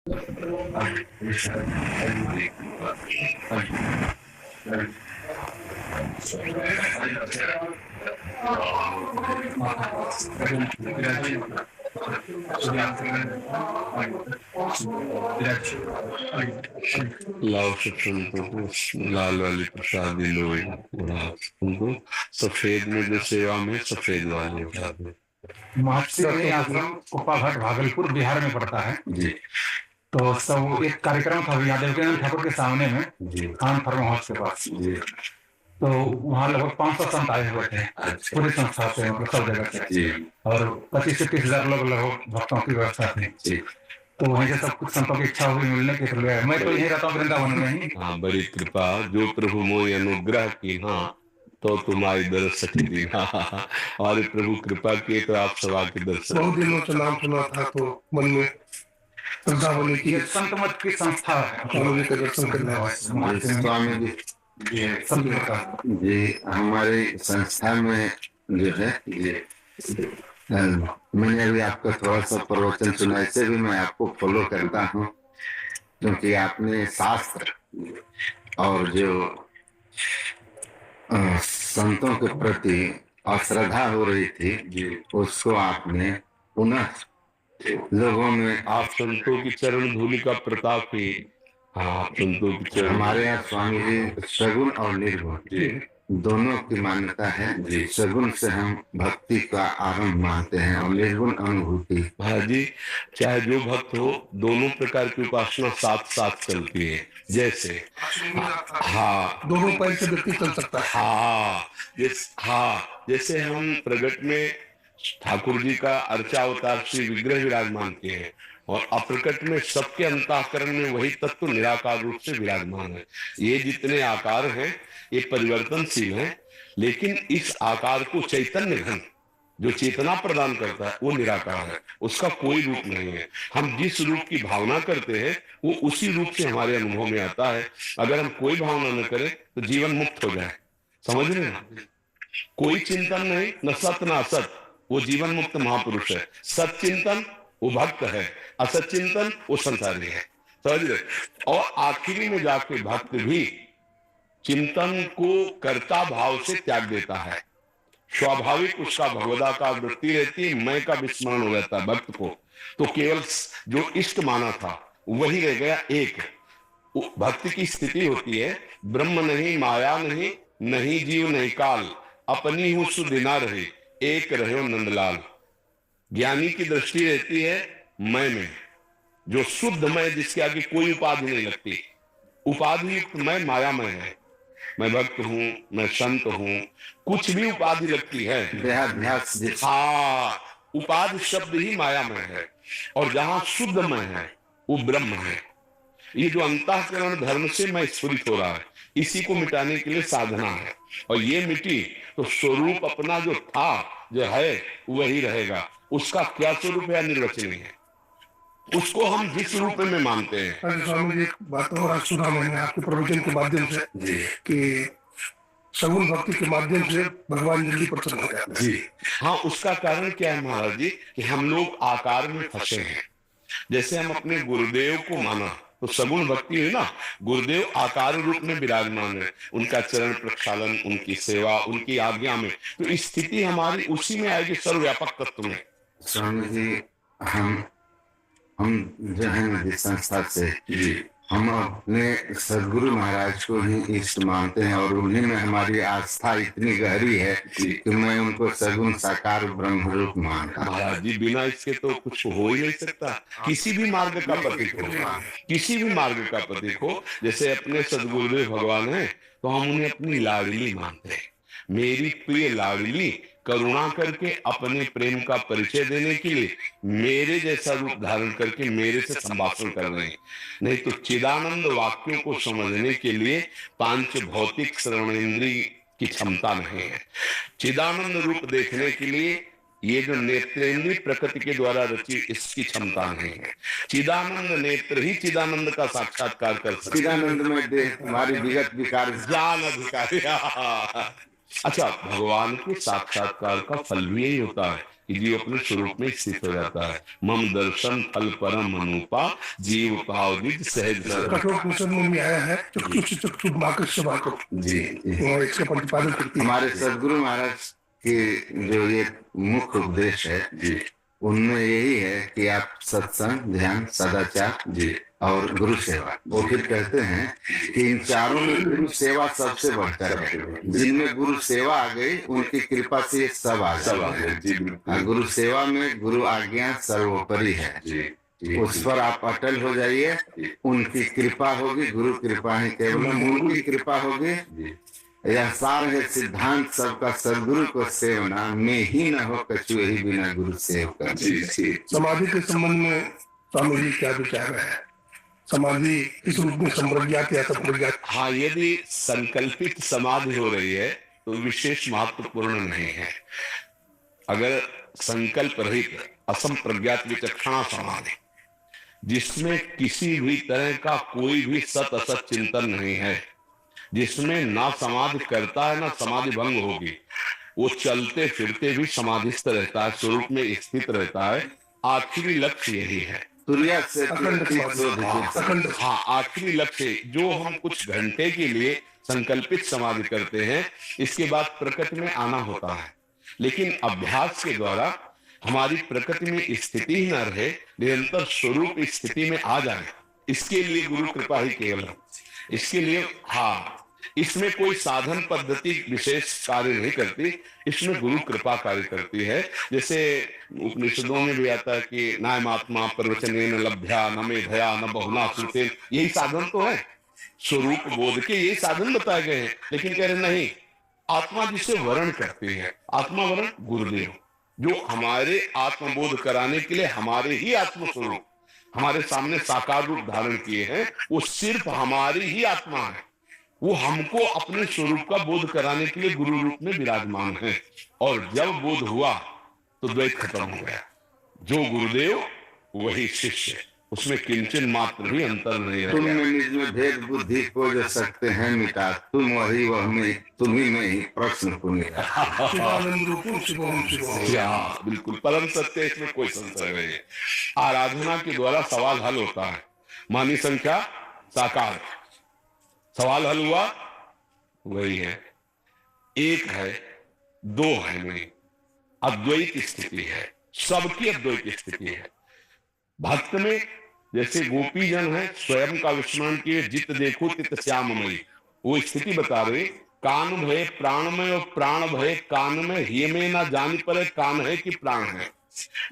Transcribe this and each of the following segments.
लाओ संतों को लाल वाली प्रसादी लो, उनको सफेद में जो सेवा में सफेद वाले उठा दो। महर्षि आश्रम कुप्पाघाट भागलपुर बिहार में पड़ता है जी। तो सब एक कार्यक्रम था यादव ठाकुर के सामने में खान फार्म हाउस के पास जी। तो वहाँ लगभग 500 संत आए हुए थे पूरी संस्था से, मतलब सब जगह से, और 25 से 30,000 लोग लगभग भक्तों की व्यवस्था थी। तो वहीं से सब कुछ संतों की इच्छा हुई मिलने की, तो मैं तो यही रहता हूँ वृंदावन में ही। हाँ, बड़ी कृपा जो प्रभु मोय अनुग्रह की, हाँ तो तुम्हारी दर्शन दी। और प्रभु कृपा किए तो आप सभा के दर्शन। बहुत दिनों से नाम सुना था तो मन में श्रद्धा होने की। संत मत की संस्था है, स्वामी जी का दर्शन करना। स्वामी जी जी हमारे संस्था में जो है ये मैंने अभी आपका थोड़ा सा प्रवचन सुना, इससे भी मैं आपको फॉलो करता हूँ क्योंकि आपने शास्त्र और जो संतों के प्रति अश्रद्धा हो रही थी उसको आपने पुनः लोगों में, आप संतों की चरण धूलि का प्रताप ही। हाँ, संतों की चरण। हमारे यहाँ स्वामी जी सगुण और निर्गुण दोनों की मान्यता है। सगुण से हम भक्ति का आरंभ मानते हैं और निर्गुण अनुभूति। हाँ जी, चाहे जो भक्त हो दोनों प्रकार की उपासना साथ साथ चलती है। जैसे हाँ, दोनों पैर से व्यक्ति चल सकता है। हाँ, जैसे हम प्रगट में ठाकुर जी का अर्चा अवतार श्री विग्रह विराजमान किए हैं और अप्रकट में सबके अंतःकरण में वही तत्व निराकार रूप से विराजमान है। ये जितने आकार हैं ये परिवर्तनशील हैं, लेकिन इस आकार को चैतन्य घन जो चेतना प्रदान करता है वो निराकार है, उसका कोई रूप नहीं है। हम जिस रूप की भावना करते हैं वो उसी रूप से हमारे अनुभव में आता है। अगर हम कोई भावना न करें तो जीवन मुक्त हो जाए, समझ रहे हैं? कोई चिंतन नहीं, न सत न असत, वो जीवन मुक्त महापुरुष है। सत चिंतन वो भक्त है, असत चिंतन वो संसारी है, समझ रहे? और आखिरी में जाके भक्त भी चिंतन को कर्ता भाव से त्याग देता है। स्वाभाविक उसका भगवदाकार वृत्ति रहती है, मैं का विस्मरण हो जाता है भक्त को। तो केवल जो इष्ट माना था वही रह गया एक। भक्ति की स्थिति होती है ब्रह्म नहीं, माया नहीं, नहीं जीव नहीं काल, अपनी हूं सुदिना रहे, एक रहे नंदलाल। ज्ञानी की दृष्टि रहती है मैं में, जो शुद्ध मैं, जिसके आगे कोई उपाधि नहीं लगती। उपाधि युक्त मैं माया में है। मैं भक्त हूं, मैं संत हूं, कुछ भी उपाधि लगती है। हाँ, उपाधि शब्द ही माया में है और जहां शुद्ध मैं है वो ब्रह्म है। ये जो अंतःकरण धर्म से मैं स्फुरित हो रहा है, इसी को मिटाने के लिए साधना है। और ये मिटी तो स्वरूप अपना जो था जो है वही रहेगा। उसका क्या स्वरूप है निर्वचनीय है, उसको हम जिस रूप में मानते हैं। स्वामी जी एक बात और सुना मैंने आपके प्रवचन के माध्यम से कि सगुण भक्ति के माध्यम से भगवान जल्दी प्रसन्न हो जाते हैं। जी हाँ, उसका कारण क्या है महाराज जी कि हम लोग आकार में फंसे हैं। जैसे हम अपने गुरुदेव को माना तो सगुण भक्ति है ना, गुरुदेव आकार रूप में विराजमान है, उनका चरण प्रक्षालन, उनकी सेवा, उनकी आज्ञा में, तो स्थिति हमारी उसी में आएगी, सर्वव्यापक तत्व में। स्वामी जी हम जो है जिस संस्था से हम अपने सदगुरु महाराज को ही इष्ट मानते हैं और उन्हीं में हमारी आस्था इतनी गहरी है कि मैं उनको सगुण साकार ब्रह्म रूप मानता हूं। महाराज जी बिना इसके तो कुछ हो ही नहीं सकता। किसी भी मार्ग का प्रतीक हो, किसी भी मार्ग का प्रतीक हो, जैसे अपने सदगुरुदेव भगवान है तो हम उन्हें अपनी लाडली मानते हैं। मेरी प्रिय लाडली करुणा करके अपने प्रेम का परिचय देने के लिए मेरे जैसा रूप धारण करके मेरे से संभाषण कर रहे हैं। नहीं तो चिदानंद वाक्यों को समझने के लिए पांच भौतिक श्रवणेन्द्रिय की क्षमता नहीं है। चिदानंद रूप देखने के लिए ये जो नेत्रेंद्रिय प्रकृति के द्वारा रची इसकी क्षमता नहीं है। चिदानंद नेत्र ही चिदानंद का साक्षात्कार कर सकते। चिदानंद में देह तुम्हारी विगत विकार ज्ञान अधिकारी। अच्छा, भगवान के साक्षात्कार का फल भी यही होता है कि जीव अपने स्वरूप में स्थित हो जाता है। मम दर्शन फल परम अनुपा, जीव भाव निज सहज सर्व। कठोपनिषद में भी आया है, चक्षु से चक्षु मार्ग से वाको। जी और इसका प्रतिपादन करती है हमारे सदगुरु महाराज के जो ये मुख्य उपदेश है जी, उनमें यही है कि आप सत्संग, ध्यान, सदाचार जी और गुरु सेवा। वो फिर कहते हैं कि इन चारों में गुरु सेवा सबसे बढ़कर है। जिनमें गुरु सेवा आ गई उनकी कृपा से ये सब आ गए जी। गुरु सेवा में गुरु आज्ञा सर्वोपरि है जी। उस पर आप अटल हो जाइए, उनकी कृपा होगी, गुरु कृपा ही केवल उनकी कृपा होगी। यह सार है सिद्धांत सबका, सदगुरु को सेवना, में ही न हो कछु ही बिना गुरु सेव कर। समाधि के संबंध में स्वामी जी क्या विचार है? समाधि किस रूप में संप्रज्ञात या संप्रज्ञात? हाँ, यदि संकल्पित समाधि हो रही है तो विशेष महत्वपूर्ण नहीं है। अगर संकल्प रहित असंप्रज्ञात विचक्षणा समाधि, जिसमें किसी भी तरह का कोई भी सत असत चिंतन नहीं है, जिसमें ना समाधि करता है ना समाधि भंग होगी, वो चलते फिरते भी समाधिस्थ रहता है, स्वरूप में स्थित रहता है। आखिरी लक्ष्य यही है। हाँ, आखिरी लक्ष्य जो हम कुछ घंटे के लिए संकल्पित समाधि करते हैं, इसके बाद प्रकृति में आना होता है। लेकिन अभ्यास के द्वारा हमारी प्रकृति में स्थिति ही न रहे, निरंतर स्वरूप स्थिति में आ जाए, इसके लिए गुरु कृपा ही केवल है। इसके लिए हाँ, इसमें कोई साधन पद्धति विशेष कार्य नहीं करती, इसमें गुरु कृपा कार्य करती है। जैसे उपनिषदों में भी आता है कि नायमात्मा प्रवचनेन लभ्या न मेधया न बहुना श्रुतेन, यही साधन तो है, स्वरूप बोध के यही साधन बताए गए हैं। लेकिन कह रहे नहीं, आत्मा जिसे वर्ण करती है, आत्मा वर्ण गुरुदेव, जो हमारे आत्मबोध कराने के लिए हमारे ही आत्मस्वरूप हमारे सामने साकार रूप धारण किए हैं, वो सिर्फ हमारी ही आत्मा है। वो हमको अपने स्वरूप का बोध कराने के लिए गुरु रूप में विराजमान है। और जब बोध हुआ तो द्वैत खत्म हो गया। जो गुरुदेव वही शिष्य, उसमें किंचन मात्र भी अंतर नहीं रह तुम गया। में निज में भेद बुद्धि को जो सकते हैं मिटा, तुम वही वह में, तुम्ही में ही प्रश्न पुण्य। शिवानंद रूपम शिवम शिवम। क्या बिल्कुल परम सत्य, इसमें कोई संशय नहीं है। आराधना के द्वारा सवाल हल होता है। मानी संख्या साकार, सवाल हल हुआ, वही है, एक है, दो है नहीं, अद्वैत स्थिति है, सबकी अद्वैत स्थिति है। भक्त में जैसे गोपी जन है, स्वयं का विस्मरण किए, जित देखो तित श्याममयी, वो स्थिति बता रहे, कान भय प्राण में और प्राण भय कान में, ये में ना जान पड़े कान है कि प्राण है।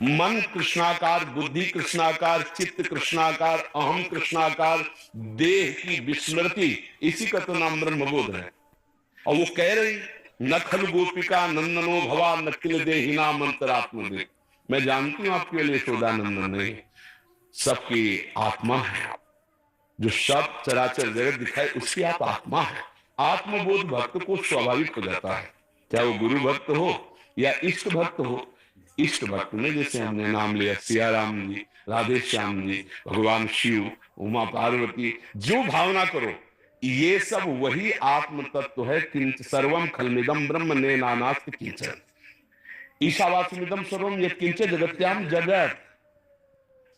मन कृष्णाकार, बुद्धि कृष्णाकार, चित्त कृष्णाकार, अहम कृष्णाकार, देह की विस्मृति, इसी का तो नाम ब्रह्मबोध है। और वो कह रही, न खल गोपिका नंदनो भवा न किल देहिना मंत्रात्म दे। मैं जानती हूं आपके लिए यशोदानंदन नहीं, सबकी आत्मा है। जो सब चराचर जगत दिखाए उसकी आप आत्मा है। आत्मबोध भक्त को स्वाभाविक हो जाता है, चाहे वो गुरु भक्त हो या इष्ट भक्त हो। इष्ट भक्त में जैसे हमने नाम लिया, सिया राम जी, राधे श्याम जी, भगवान शिव, उमा पार्वती, जो भावना करो, ये सब वही आत्म तत्व है। किंच सर्वम खलमिदम ब्रह्म ने नानास्ति किंचन ईशावास्यमिदम सर्वम यत्किंच जगत्याम जगत।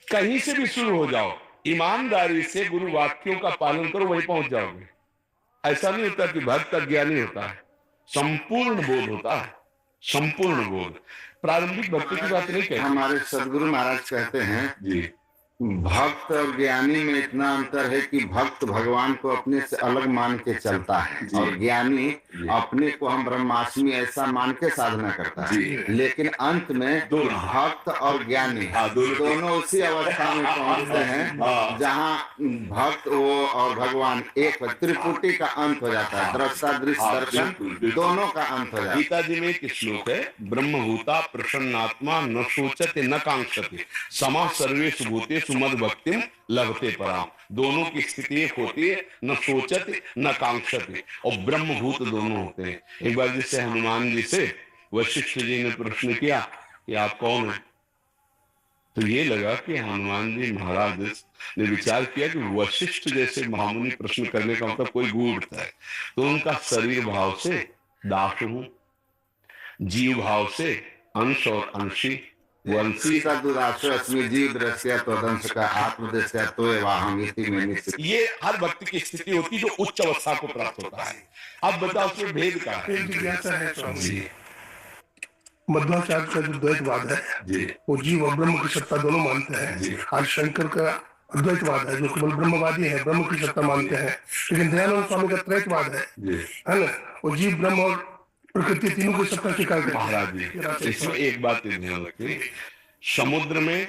कहीं से भी शुरू हो जाओ, ईमानदारी से गुरु वाक्यों का पालन करो, वहीं पहुंच जाओगे। ऐसा नहीं होता कि भक्त अज्ञानी होता है, संपूर्ण बोध होता है, संपूर्ण बोध। प्रारंभिक भक्ति की बात नहीं कहते। हमारे सदगुरु महाराज कहते हैं जी, भक्त और ज्ञानी में इतना अंतर है कि भक्त भगवान को अपने से अलग मान के चलता है और ज्ञानी अपने को हम ब्रह्मास्मि ऐसा मान के साधना करता है। लेकिन अंत में भक्त और ज्ञानी दोनों उसी अवस्था में पहुंचते हैं जहां भक्त वो और भगवान एक, त्रिपुटी का अंत हो जाता है, दृष्टा दृश्य दर्शन दोनों का अंत हो जाता है। गीता जी में एक श्लोक है, ब्रह्मभूता प्रसन्नात्मा न सोचते न कांक्षते समा सर्वेषु भूतेषु मद भक्तिम लभते पराम। दोनों की स्थिति एक होती है, न सोचते न कांक्षते, और ब्रह्मभूत दोनों होते हैं। एक बार जिससे हनुमान जी से वशिष्ठ जी ने प्रश्न किया कि आप कौन हैं, तो ये लगा कि हनुमान जी महाराज ने विचार किया कि वशिष्ठ जैसे महामुनि प्रश्न करने का मतलब कोई गूढ़ है, तो उनका शरीर भाव से दास हूं, जीव भाव से अंश और अंशी वंशी का दुराशो अस्मि जीव दृश्य तदंश का आत्मदृश्य तो वाहम इति में निश्चित। ये हर व्यक्ति की स्थिति होती है जो उच्च अवस्था को प्राप्त होता है। अब बताओ उसमें भेद का है। एक जिज्ञासा है स्वामी जी मध्वाचार्य का जो द्वैतवाद है जी वो जीव और ब्रह्म की सत्ता दोनों मानते हैं। आज शंकर का अद्वैतवाद है जो केवल ब्रह्मवादी है, ब्रह्म की सत्ता मानते हैं। लेकिन दयानंद स्वामी का त्रैतवाद है ना, वो जीव ब्रह्म और प्रकृति तीनों की सत्ता स्वीकार करते हैं। महाराज जी इसमें एक बात ध्यान रखिए, समुद्र में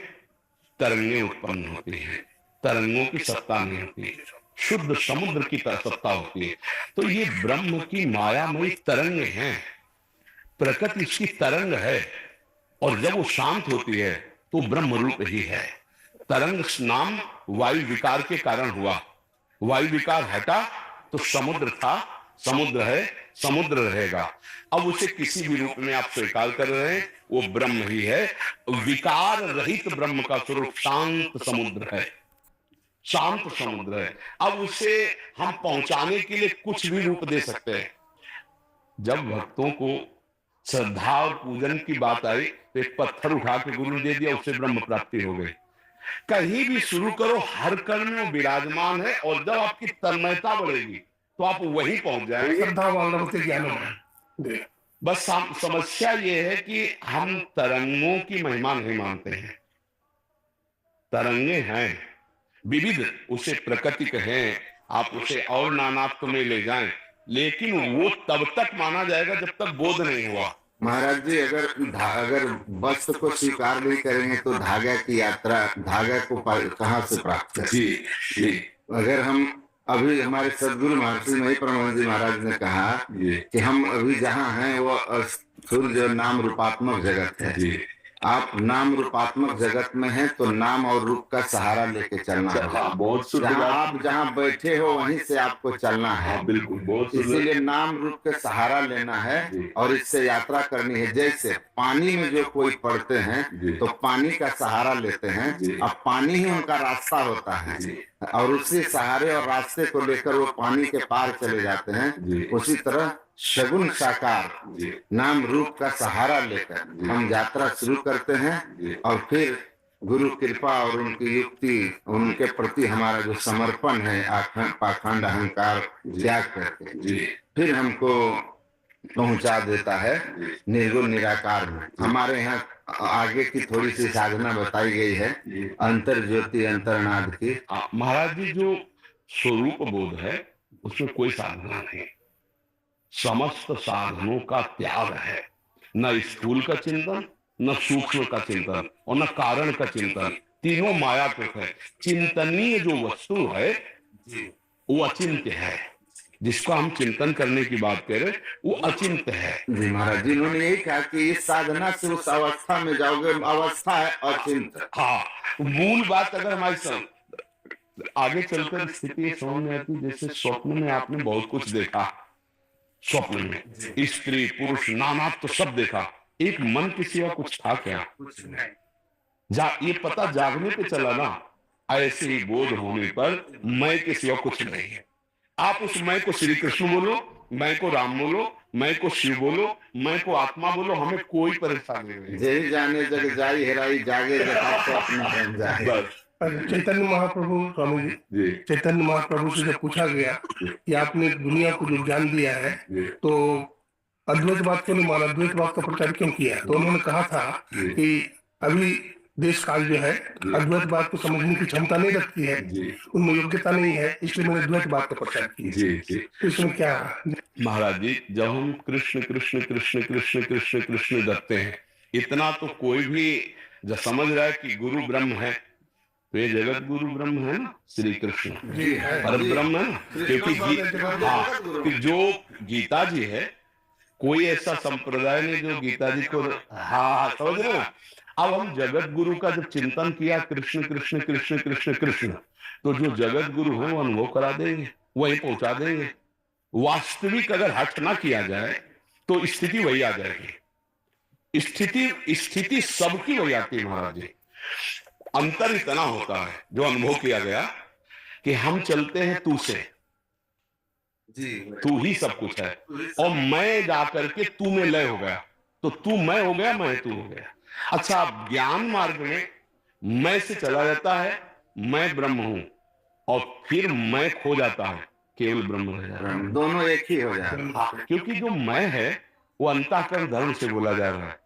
तरंगें उत्पन्न होती हैं, तरंगों की सत्ता नहीं होती, शुद्ध समुद्र की सत्ता होती है। तो ये ब्रह्म की मायामयी तरंग हैं, प्रकृति इसकी तरंग है, और जब वो शांत होती है तो ब्रह्म रूप ही है। तरंग नाम वायु विकार के कारण हुआ, वायु विकार हटा तो समुद्र था, समुद्र है, समुद्र रहेगा। अब उसे किसी भी रूप में आप स्वीकार कर रहे हैं, वो ब्रह्म ही है। विकार रहित ब्रह्म का स्वरूप शांत समुद्र है, शांत समुद्र है। अब उसे हम पहुंचाने के लिए कुछ भी रूप दे सकते हैं। जब भक्तों को श्रद्धा और पूजन की बात आई तो एक पत्थर उठा के गुरु ने दे दिया, उससे ब्रह्म प्राप्ति हो गई। कहीं भी शुरू करो, हर कर्ण में विराजमान है, और जब आपकी तन्मयता बढ़ेगी तो आप वहीं पहुंच जाएंगे। श्रद्धा वाला ज्ञान में बस समस्या ये है कि हम तरंगों की महिमा नहीं मानते हैं। तरंगे हैं विविध, उसे प्रकृति कहें, आप उसे और नानात्व में ले जाएं, लेकिन वो तब तक माना जाएगा जब तक बोध नहीं हुआ। महाराज जी अगर वस्त्र को स्वीकार नहीं करेंगे तो धागा की यात्रा, धागा को कहाँ से प्राप्त करें? जी अगर हम अभी हमारे सदगुरु महर्षि मही परमानंद जी महाराज ने कहा कि हम अभी जहाँ हैं वो सूर्य नाम रूपात्मक जगत है। आप नाम रूपात्मक जगत में हैं तो नाम और रूप का सहारा लेके चलना है। बहुत आप जहाँ बैठे हो वहीं से आपको चलना है। बिल्कुल, बहुत इसीलिए नाम रूप के सहारा लेना है और इससे यात्रा करनी है। जैसे पानी में जो कोई पड़ते हैं तो पानी का सहारा लेते हैं, अब पानी ही उनका रास्ता होता है, और उसी सहारे और रास्ते को लेकर वो पानी के पार चले जाते हैं। उसी तरह सगुण साकार नाम रूप का सहारा लेकर हम यात्रा शुरू करते हैं, और फिर गुरु कृपा और उनकी युक्ति, उनके प्रति हमारा जो समर्पण है, पाखंड अहंकार त्याग करके फिर हमको पहुंचा देता है निर्गुण निराकार में। हमारे यहाँ आगे की थोड़ी सी साधना बताई गई है, अंतर ज्योति अंतर्नाद की। महाराज जी जो स्वरूप बोध है उसमें कोई साधना नहीं, समस्त साधनों का त्याग है। न स्थूल का चिंतन, न सूक्ष्म का चिंतन, और न कारण का चिंतन, तीनों मायाकृत है। चिंतनीय जो वस्तु है वो अचिंत्य है, जिसको हम चिंतन करने की बात कर रहे वो अचिंत्य है। जी महाराज जी, उन्होंने यही कहा कि इस साधना से उस अवस्था में जाओगे, अवस्था है अचिंत्य। हाँ, मूल बात अगर हमारी आगे चलकर स्थिति समझ में आती, जैसे स्वप्न में आपने बहुत कुछ देखा, स्वप्न में स्त्री पुरुष नाना तो सब देखा, एक मन के सिवा कुछ था क्या? ये पता जागने पे चला ना, ऐसे ही बोध होने पर मैं के सिवा कुछ नहीं है। आप उस मैं को श्री कृष्ण बोलो, मैं को राम बोलो, मैं को शिव बोलो, मैं को आत्मा बोलो, हमें कोई परेशानी नहीं। जय जाने जग जाई हेराई जागे जगह तो अपना बन जाए। चैतन्य महाप्रभु स्वामी जी, चैतन्य महाप्रभु से जब पूछा गया कि आपने दुनिया को जो ज्ञान दिया है तो अद्वैतवाद क्यों नहीं माना, अद्वैतवाद का प्रचार क्यों किया? तो उन्होंने कहा था कि अभी देश काल जो है अद्वैतवाद को समझने की क्षमता नहीं रखती है, उनमें योग्यता नहीं है, इसलिए मैंने अद्वैतवाद का प्रचार किया। तो इसमें क्या महाराज जी, जब हम कृष्ण कृष्ण कृष्ण कृष्ण कृष्ण कृष्ण करते हैं, इतना तो कोई भी जो समझ रहा है कि गुरु ब्रह्म है, तो ये जगत गुरु ब्रह्म है ना, श्री कृष्ण पर ब्रह्म है ना। क्योंकि जो गीता जी है, कोई ऐसा संप्रदाय नहीं जो गीता जी को समझ रहे ना। अब हम जगत गुरु का जब चिंतन किया, कृष्ण कृष्ण कृष्ण कृष्ण कृष्ण, तो जो जगत गुरु है वो अनुभव करा देंगे, वही पहुंचा देंगे। वास्तविक अगर हट ना किया जाए तो स्थिति वही आ जाएगी। स्थिति सबकी वही आती है महाराज जी। अंतर इतना होता है जो अनुभव किया गया कि हम चलते हैं तू से, जी तू ही सब कुछ है, और मैं जाकर के तू में लय हो गया, तो तू मैं हो गया, मैं तू हो गया। अच्छा, ज्ञान मार्ग में मैं से चला जाता है, मैं ब्रह्म हूं, और फिर मैं खो जाता है, केवल ब्रह्म रह जाता है। दोनों एक ही हो जाते हैं। हाँ, क्योंकि जो मैं है वो अंतःकरण धर्म से बोला जा रहा है,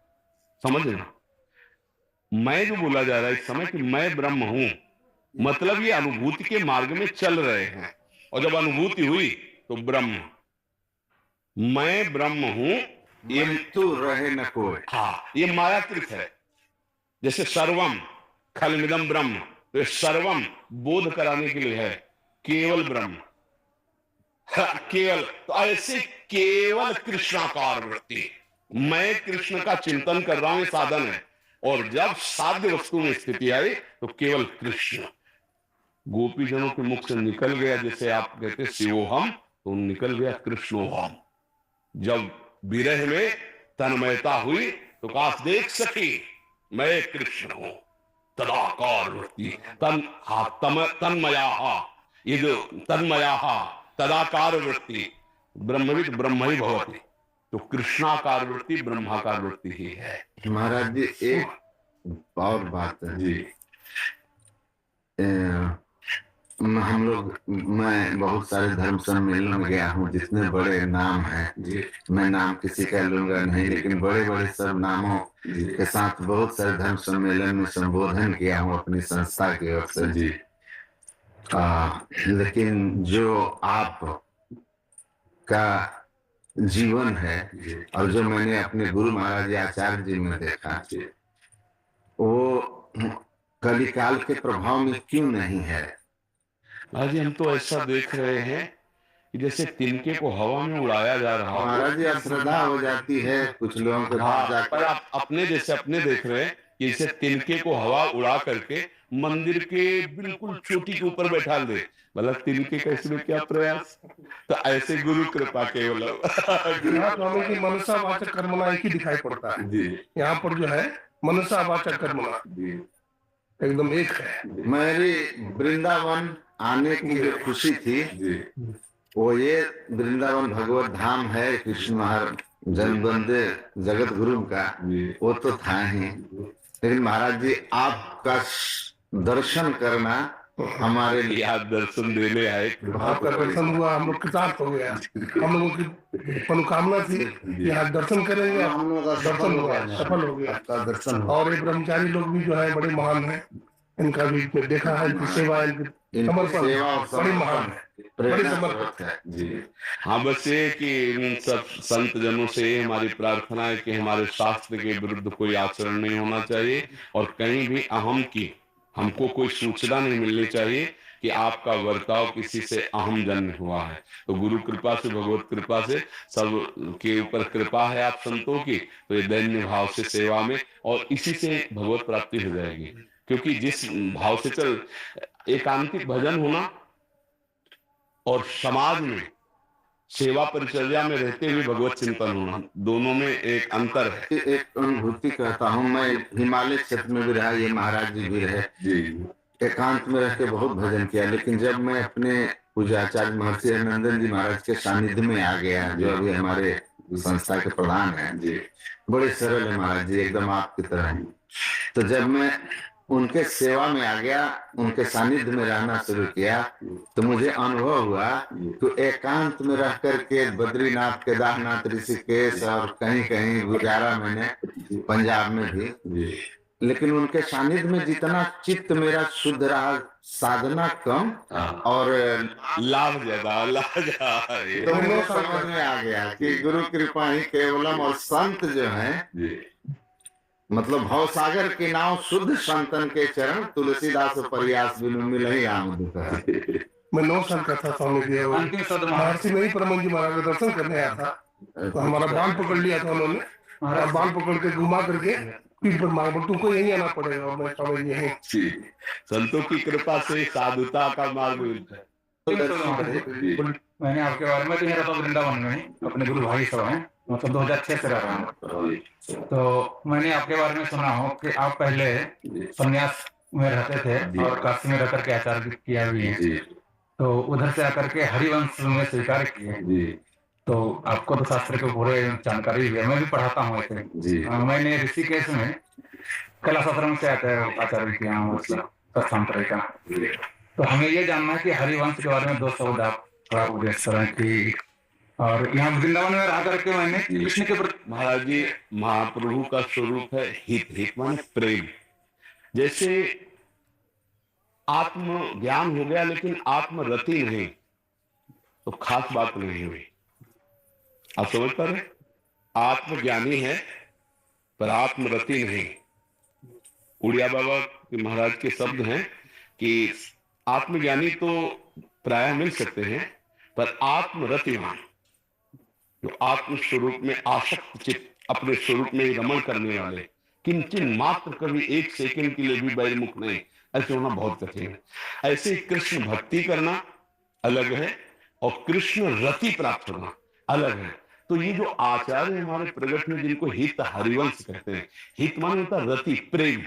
समझ रहे? मैं जो बोला जा रहा है इस समय कि मैं ब्रह्म हूं, मतलब ये अनुभूति के मार्ग में चल रहे हैं, और जब अनुभूति हुई तो ब्रह्म, मैं ब्रह्म हूं, ये तू रहे न कोई। हाँ, ये मायाकृत है। जैसे सर्वम खलमिदम ब्रह्म, तो ये सर्वम बोध कराने के लिए है, केवल ब्रह्म, हाँ, केवल। तो ऐसे केवल कृष्णाकार वृत्ति, मैं कृष्ण का चिंतन कर रहा हूं, ये साधन है, और जब साध्य वस्तु में स्थिति आई तो केवल कृष्ण गोपीजनों के मुख से निकल गया, जैसे आप कहते शिवोहम, तो निकल गया कृष्णोहम। जब विरह में तन्मयता हुई तो काश देख सकी मैं कृष्ण हूं, तदाकार वृत्ति तन्मया, ये जो तन्मया तदाकार वृत्ति, ब्रह्मविद ब्रह्म ही भवति, तो कृष्णाकार वृत्ति ब्रह्माकार वृत्ति ही है। महाराज जी एक और बात है जी, हम लोग, मैं बहुत सारे धर्म सम्मेलन में गया हूँ, जितने बड़े नाम हैं जी, मैं नाम किसी का लूंगा नहीं, लेकिन बड़े बड़े सब नामों के साथ बहुत सारे धर्म सम्मेलन में संबोधन किया हूँ अपनी संस्था की ओर से जी। लेकिन जो आप का जीवन है और जो मैंने अपने गुरु महाराज जी आचार्य जी में देखा, वो कलिकाल के प्रभाव में क्यों नहीं है? आज हम तो ऐसा देख रहे हैं कि जैसे तिनके को हवा में उड़ाया जा रहा हो। महाराज जी श्रद्धा हो जाती है कुछ लोगों के पास हाँ, पर जाकर। आप अपने जैसे अपने देख रहे हैं कि जैसे तिनके को हवा उड़ा करके मंदिर के बिल्कुल चोटी के ऊपर बैठा दे, मतलब तिनके का इसमें क्या प्रयास? तो ऐसे गुरु कृपा केवल यहाँ स्वामी की मनसा वाचक कर्मणा एक ही दिखाई पड़ता है जी। यहाँ पर जो है मनसा वाचक कर्मणा एकदम एक है। मेरी वृंदावन आने की जो खुशी थी वो ये वृंदावन भगवत धाम है, कृष्ण महाराज जन्मबंदे जगत गुरु का, वो तो था ही, लेकिन महाराज जी आपका दर्शन करना हमारे लिए, आप दर्शन देने आए, आपका दर्शन हुआ, हम लोग कृतार्थ हो गया। हम लोगों की मनोकामना थी कि यहाँ दर्शन करेंगे, हम लोगों का दर्शन हुआ, सफल हो गया। आपका दर्शन हुआ। और ये ब्रह्मचारी लोग भी जो है बड़े महान हैं, इनका भी मैं देखा है, इनकी सेवा, इनकी समर्पण बड़ी महान है, बड़ी समर्पित है जी। हाँ, बस ये कि इन सब संत जनों से हमारी प्रार्थना है कि हमारे शास्त्र के विरुद्ध कोई आचरण नहीं होना चाहिए, और कहीं भी अहम की हमको कोई सूचना नहीं मिलनी चाहिए कि आपका वर्ताव किसी से अहम जन्य हुआ है। तो गुरु कृपा से, भगवत कृपा से सब के ऊपर कृपा है आप संतों की, तो ये दैन्य भाव से सेवा में, और इसी से भगवत प्राप्ति हो जाएगी। क्योंकि जिस भाव से चल, एकांतिक भजन होना और समाज में सेवा परिचर्या में रहते हुए भगवत चिंतन होना, दोनों में एक अंतर है। एक अनुभूति कहता हूँ, मैं हिमालय क्षेत्र में भी रहा, ये महाराज जी भी रहे, एकांत में रह के बहुत भजन किया, लेकिन जब मैं अपने पूज्याचार्य महर्षि नंदन जी महाराज के सानिध्य में आ गया, जो अभी हमारे संस्था के प्रधान हैं जी, बड़े सरल है महाराज जी, एकदम आपकी तरह। तो जब मैं उनके सेवा में आ गया, उनके सानिध्य में रहना शुरू किया, तो मुझे अनुभव हुआ कि एकांत में रह करके बद्रीनाथ, केदारनाथ, ऋषिकेश और कहीं कहीं गुजारा मैंने, पंजाब में भी, लेकिन उनके सानिध्य में जितना चित्त मेरा शुद्ध रहा, साधना कम और लाभ ज्यादा, तो मुझे समझ में आ गया कि गुरु कृपा ही केवलम, और संत जो है मतलब भवसागर के नाव शुद्ध संतन के चरण, तुलसीदास प्रयास बिनु मिलहि आम दुख। मैं 9 साल का था स्वामी जी, महर्षि में ही परम जी महाराज का दर्शन करने आया था, तो हमारा बाल पकड़ लिया था उन्होंने, और बाल पकड़ के घुमा करके पीठ पर मांग, तुमको यही आना पड़ेगा, और मैं स्वामी जी यहीं। संतों की कृपा से साधुता का मार्ग मिलता है। मैंने आपके बारे में, तो मेरा तो वृंदावन में अपने गुरु भाई सब हैं, मतलब 2006 से रह रहा हूँ, तो मैंने आपके बारे में सुना हो कि आप पहले संन्यास में रहते थे और काशी में रहकर के आचार्य किया भी है। तो उधर से आकर के हरिवंश में स्वीकार किए जी तो आपको तो शास्त्र के पूरे जानकारी है, मैं भी पढ़ाता हूँ ऐसे। जी मैंने ऋषिकेश में कला सत्रम से आता है आचार्य किया हूँ, मतलब तत्संतर का। तो हमें ये जानना है कि हरिवंश के बारे में 2 शब्द आप थोड़ा उपदेश करें कि, और यहाँ वृंदावन में रह करके मैंने कृष्ण के प्रति। महाराज जी, महाप्रभु का स्वरूप है हित। हित माने प्रेम। जैसे आत्म ज्ञान हो गया लेकिन आत्मरति नहीं, तो खास बात नहीं हुई। आप समझ पा रहे? आत्मज्ञानी है पर आत्मरति नहीं। उड़िया बाबा के महाराज के शब्द हैं कि आत्मज्ञानी तो प्राय मिल सकते हैं, पर आत्मरतिमान, जो आत्म स्वरूप में आसक्त चित्त, अपने स्वरूप में ही रमण करने वाले, किंचन मात्र कभी 1 सेकंड के लिए भी बहिर्मुख नहीं, ऐसे होना बहुत कठिन है। ऐसे कृष्ण भक्ति करना अलग है और कृष्ण रति प्राप्त करना अलग है। तो ये जो आचार्य हमारे प्रगट में, जिनको हित हरिवंश कहते हैं, हित मान होता रति, प्रेम।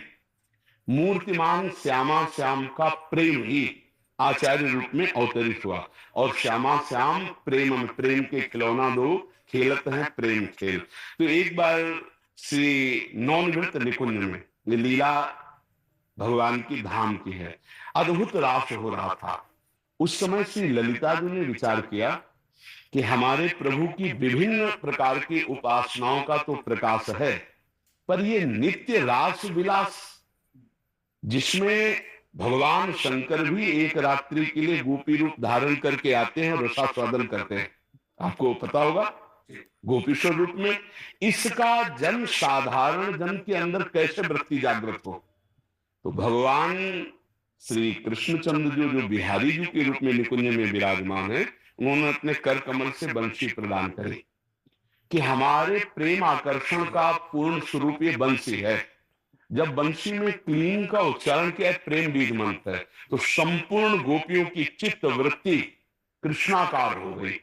मूर्तिमान श्यामा श्याम का प्रेम ही आचार्य रूप में अवतरित हुआ। और श्यामा श्याम प्रेम में, प्रेम के खिलौना दो खेलत हैं प्रेम खेल। तो एक बार श्री नौनिवृत्त निकुंज में, ये लीला भगवान की धाम की है, अद्भुत रास हो रहा था। उस समय श्री ललिता जी ने विचार किया कि हमारे प्रभु की विभिन्न प्रकार की उपासनाओं का तो प्रकाश है, पर ये नित्य रास विलास, जिसमें भगवान शंकर भी एक रात्रि के लिए गोपी रूप धारण करके आते हैं और रसास्वादन करते हैं, आपको पता होगा, गोपीश्वर रूप में, इसका जन साधारण जन के अंदर कैसे वृत्ति जागृत हो। तो भगवान श्री कृष्णचंद्र जो बिहारी जी के रूप में निकुंज में विराजमान है, उन्होंने अपने कर कमल से बंसी प्रदान करी कि हमारे प्रेम आकर्षण का पूर्ण स्वरूप ये बंसी है। जब बंसी में क्लीन का उच्चारण किया, प्रेम बीज मंत्र है, तो संपूर्ण गोपियों की चित्त वृत्ति कृष्णाकार हो गई।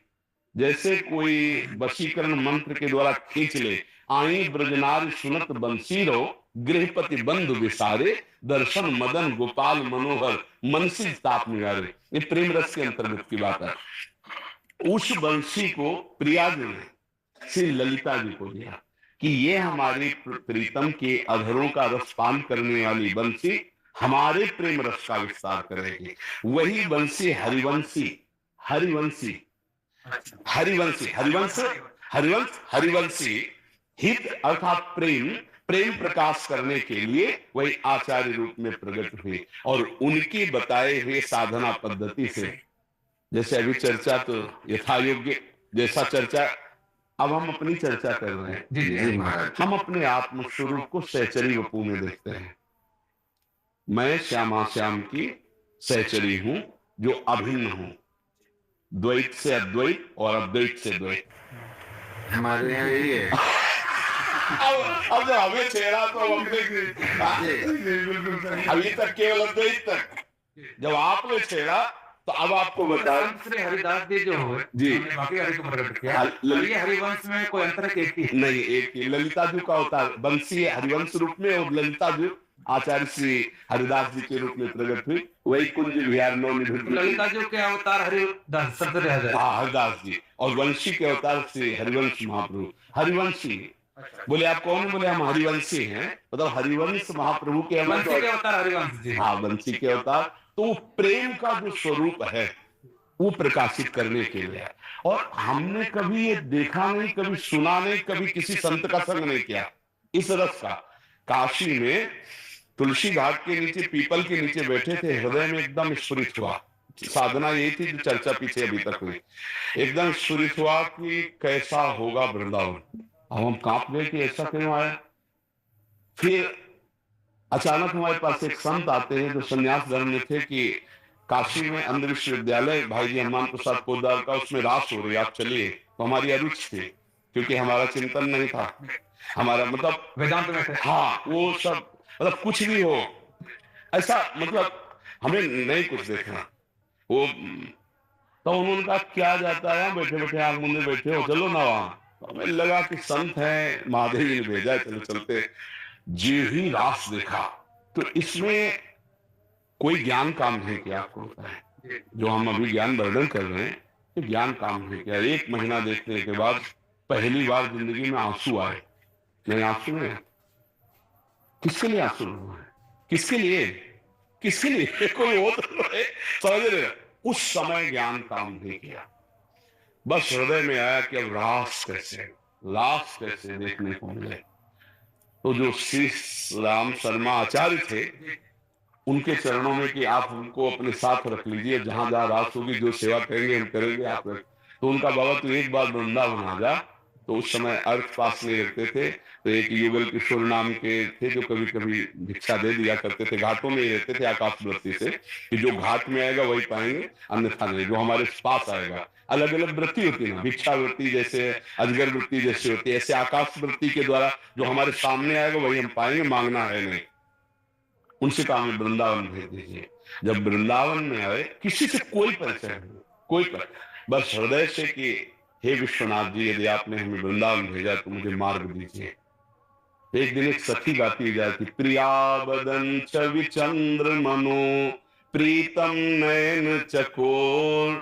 जैसे कोई वशीकरण मंत्र के द्वारा खींच ले, आई ब्रजनारी सुनत बंसीरो, गृहपति बंधु विसारे, दर्शन मदन गोपाल मनोहर, मनसी ताप निवारे। ये प्रेम रस के अंतर्गत की बात है। उस बंसी को प्रिया जी ने श्री ललिता जी को दिया कि ये हमारी प्रीतम के अधरों का रस पान करने वाली बंसी हमारे प्रेम रस का विस्तार करेगी। वही बंसी हरिवंशी, हरिवंशी, हरिवंशी, हरिवंश, हरिवंश, हरिवंशी, हित अर्थात प्रेम, प्रेम प्रकाश करने के लिए वही आचार्य रूप में प्रकट हुए और उनकी बताए हुए साधना पद्धति से, जैसे अभी चर्चा तो यथा योग्य जैसा चर्चा, अब हम अपनी चर्चा कर रहे हैं। जी जी महाराज, हम अपने आत्म स्वरूप को सहचरी वपू में देखते हैं। मैं श्यामा श्याम की सहचरी हूं जो अभिन्न हूं, द्वैत से अद्वैत और अद्वैत से द्वैत। हमारे यहाँ यही है। अब जब हमें छेड़ा तो अभी तक केवल अद्वैत तक, जब आपने छेड़ा तो अब आपको बता, श्री हरिदास जी जो हुए जी, बाकी हरि को प्रकट किया, ये हरिवंश में कोई अंतर एक ही नहीं, एक ही ललिता जी का अवतार बंसी हरिवंश रूप में और ललिता जी आचार्य श्री हरिदास जी के रूप में प्रकट हुई। वही कुंज विहार नवनिधि ललिता जी के अवतार हरिदास शब्द रह जाए, हरिदास जी, और वंशी के अवतार श्री हरिवंश महाप्रभु। हरिवंशी बोले आप कौन? बोले हम हरिवंशी हैं, मतलब हरिवंश महाप्रभु के अवतार हरिवंश जी। हाँ, वंशी के अवतार। तो प्रेम का जो स्वरूप है वो प्रकाशित करने के लिए। और हमने कभी ये देखा नहीं, कभी सुना नहीं, कभी किसी संत का संग नहीं किया इस रस का। काशी में तुलसी घाट के नीचे, पीपल के नीचे बैठे थे, हृदय में एकदम स्फुरित हुआ, साधना यही थी जो चर्चा पीछे अभी तक हुई, एकदम स्फुरित हुआ कि कैसा होगा वृंदावन। अब हम कांप गए कि ऐसा क्यों आया। फिर अचानक हमारे पास एक संत आते हैं जो संन्यास धर्म में थे कि काशी में अंध विश्वविद्यालय भाई जी हनुमान प्रसाद पोद्दार का, उसमें रास हो रही, आप चलिए। तो हमारी अरुचि थी, क्योंकि हमारा चिंतन नहीं था, हमारा मतलब वेदांत में थे। हाँ, वो सब मतलब कुछ भी हो ऐसा, मतलब हमें नहीं कुछ देखना वो। तो उन्होंने कहा क्या जाता है, बैठे बैठे आग मुंदे बैठे हो, चलो ना वहां। तो हमें लगा कि संत है, महादेव जी ने भेजा है, चलो चलते। जी ही रास देखा तो इसमें कोई ज्ञान काम नहीं किया, आपको होता है जो हम अभी ज्ञान वर्णन कर रहे हैं, ये ज्ञान काम नहीं किया। 1 महीना देखने के बाद पहली बार जिंदगी में आंसू आए। नहीं, आंसू नहीं। किसके लिए आंसू हुए? किसके लिए? किसके लिए? कोई हो तो है, समझ रहे? उस समय ज्ञान काम नहीं किया। बस हृदय में आया कि अब रास कैसे, लाश कैसे देखने को मिले। तो जो श्री राम शर्मा आचार्य थे, उनके चरणों में कि आप हमको अपने साथ रख लीजिए, जहां जहां रास होगी जो सेवा करेंगे हम करेंगे, आप। तो उनका बाबा तो एक बार वृंदावन आ जा। तो उस समय अर्थ पास नहीं रखते थे, तो एक युगल किशोर नाम के थे जो कभी कभी भिक्षा दे दिया करते थे। घाटों में ही रहते थे आकाश वृत्ति से, कि जो घाट में आएगा वही पाएंगे, अन्यथा नहीं। जो हमारे पास आएगा, अलग अलग वृत्ति होती है ना, भिक्षा वृत्ति जैसे, अजगर वृत्ति जैसे होती है, ऐसे आकाश वृत्ति के द्वारा जो हमारे सामने आएगा वही हम पाएंगे, मांगना है नहीं। उनसे कहा हमें वृंदावन भेज दीजिए। जब वृंदावन में आए, किसी से कोई परिचय नहीं, कोई पर, बस हृदय से कि हे विश्वनाथ जी, यदि आपने हमें वृंदावन भेजा तो मुझे मार्ग दीजिए। एक दिन एक सखी गाती जाती, प्रिया बदन च विचंद्र मनो प्रीतम नयन चकोर।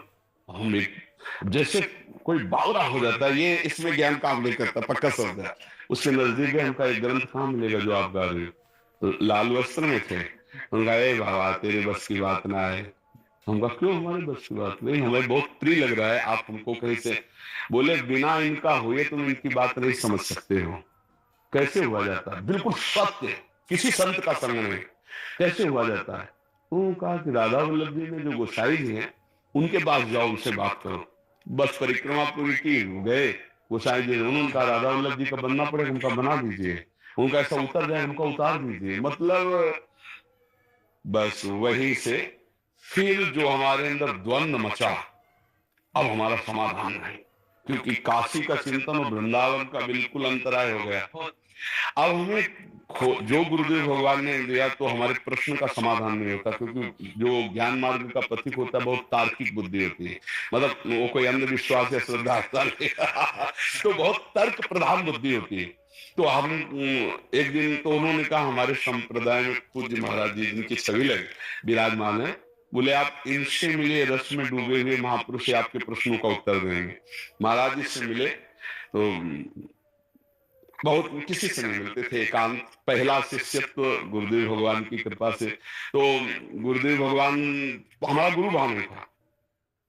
हम जैसे कोई बावरा हो जाता है, ये इसमें ज्ञान काम नहीं करता, पक्का समझ है। उससे नजदीक है, हमका एक ग्रंथ कहाँ मिलेगा जो आप गा रहे हो? तो लाल वस्त्र में थे, उनका ए बाबा तेरे बस की बात ना है। हमका क्यों हमारे बस की बात नहीं, हमें बहुत प्रिय लग रहा है, आप हमको कहीं से। बोले बिना इनका हुए तुम इनकी बात नहीं समझ सकते हो। कैसे हुआ जाता है? बिल्कुल सत्य, किसी संत का संग नहीं। कैसे हुआ जाता है? उन्होंने कहा कि राधा वल्लभ जी में जो गोसाई जी हैं, उनके पास जाओ, उनसे बात करो। बस परिक्रमा पूरी की, गए गोसाई जी, उन्होंने कहा राधा वल्लभ जी का बनना पड़ेगा, उनका बना दीजिए। उनका ऐसा उतर जाए, उनका उतार दीजिए। मतलब बस वहीं से फिर जो हमारे अंदर द्वंद्व मचा, अब हमारा समाधान नहीं, क्योंकि काशी का चिंतन और वृंदावन का बिल्कुल अंतराय हो गया। अब हमें जो गुरुदेव भगवान ने दिया तो हमारे प्रश्न का समाधान नहीं होता, क्योंकि जो ज्ञान मार्ग का प्रतीक होता है बहुत तार्किक बुद्धि होती है। मतलब वो कोई अंधविश्वास या श्रद्धा तो बहुत तर्क प्रधान बुद्धि होती है। तो हम एक दिन तो उन्होंने कहा, हमारे संप्रदाय में पूज्य महाराज जी जिनकी छवि लगे विराजमान है, बोले आप इनसे मिले, रस में डूबे हुए महापुरुष आपके प्रश्नों का उत्तर देंगे। महाराज जी से मिले तो बहुत किसी से नहीं मिलते थे, एकांत। पहला शिष्यत्व गुरुदेव भगवान की कृपा से, तो गुरुदेव भगवान हमारा गुरु भाव नहीं था।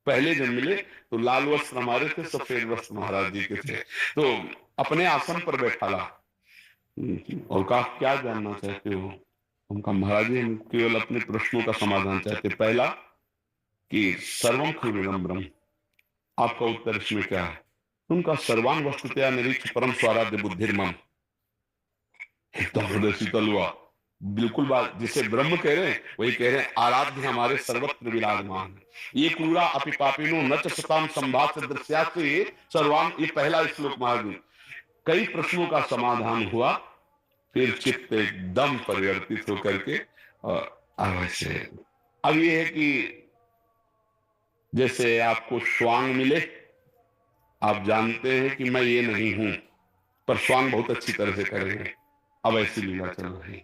पहले जब मिले तो लाल वस्त्र हमारे थे, सफेद वस्त्र महाराज जी के थे। तो अपने आसन पर बैठा ला और कहा क्या जानना चाहते हो? उनका महाराज जी हम केवल अपने प्रश्नों का समाधान चाहते। पहला कि सर्वम खलु ब्रह्म, आपका उत्तर इसमें क्या है? उनका सर्वान वस्तुतया निरीक्ष परम स्वाराध्य बुद्धिर्मम। एकदम हृदय शीतल हुआ। बिल्कुल बात जिसे ब्रह्म कह रहे हैं वही कह रहे हैं, आराध्य हमारे सर्वत्र विराजमान है। ये कूड़ा अपि पापिनो न च सताम संभात दृश्यात्ते सर्वान, ये पहला श्लोक महाराज। कई प्रश्नों का समाधान हुआ, फिर चित्त एकदम परिवर्तित होकर के अवश्य। अब ये है कि जैसे आपको स्वांग मिले, आप जानते हैं कि मैं ये नहीं हूं, पर स्वांग बहुत अच्छी तरह से करेंगे। अब ऐसी लीला चल रही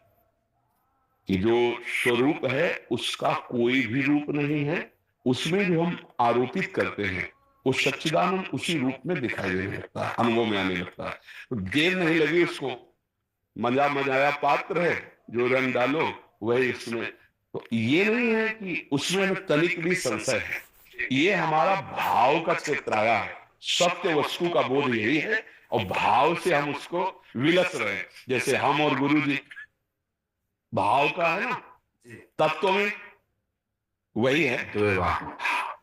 कि जो स्वरूप है उसका कोई भी रूप नहीं है, उसमें जो हम आरोपित करते हैं वो सच्चिदानंद उसी रूप में दिखाई देने लगता है, अनुभव में आने लगता है। तो देर नहीं लगी उसको, मजा मजाया पात्र है, जो रंग डालो वही इसमें। तो ये नहीं है कि उसमें तनिक भी संशय है, ये हमारा भाव का क्षेत्र आया है। सत्य वस्तु का बोध यही है और भाव से हम उसको विलस रहे हैं। जैसे हम और गुरु जी भाव का है ना, तत्व में वही है।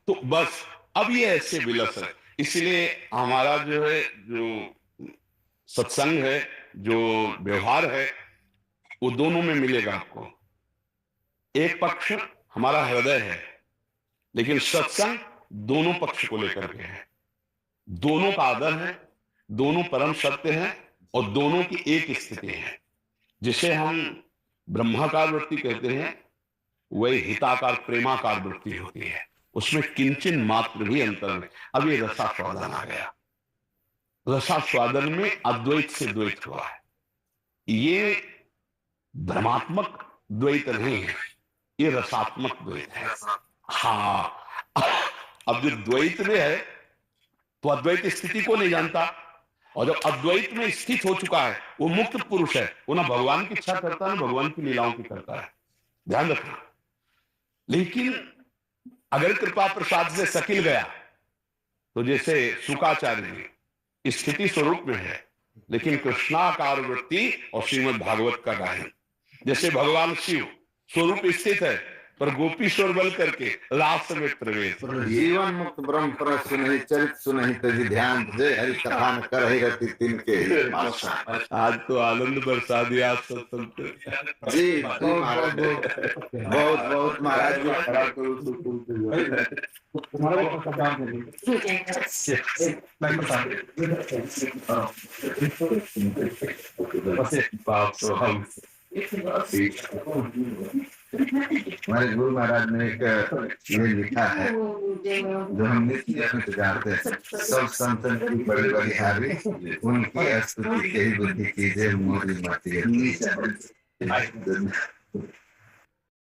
तो बस अब ये ऐसे विलस है, इसलिए हमारा जो है, जो सत्संग है, जो व्यवहार है, वो दोनों में मिलेगा आपको। एक पक्ष हमारा हृदय है, लेकिन सत्संग दोनों पक्ष को लेकर के है। दोनों का आदर है, दोनों परम सत्य है और दोनों की एक स्थिति है। जिसे हम ब्रह्माकार वृत्ति कहते हैं, वही हिताकार प्रेमाकार वृत्ति होती है। उसमें किंचन मात्र भी अंतर नहीं। अब ये रसास्वादन आ गया, रसास्वादन में अद्वैत से द्वैत हुआ है। ये भ्रमात्मक द्वैत नहीं है, ये रसात्मक द्वैत है। हाँ, अब जो द्वैत में है तो अद्वैत स्थिति को नहीं जानता, और जब अद्वैत में स्थित हो चुका है वो मुक्त पुरुष है, वो ना भगवान की इच्छा करता है ना भगवान की लीलाओं की करता है, ध्यान रखना। लेकिन अगर कृपा प्रसाद से सकिल गया तो जैसे शुकाचार्य जी स्थिति स्वरूप में है लेकिन कृष्णाकार वृत्ति और श्रीमद् भागवत का गायन, जैसे भगवान शिव स्वरूप स्थित है पर गोपीश्वर बल करके लास्ट में प्रवेश। जीवन मुक्त ब्रह्म पर सुनहि चरित सुनहि तजी ध्यान जय हरि कथा न करहि रति तिनके। आज तो आनंद बरसा दिया सत्संग पे। जी महाराज, बहुत बहुत महाराज जी खड़ा करो हमारे गुरु महाराज ने एक ये लिखा है जो हम नित्य जानते हैं, सब संतन की बड़ी बलिहारी उनकी स्तुति के ही बुद्धि कीजिए मोरी मत।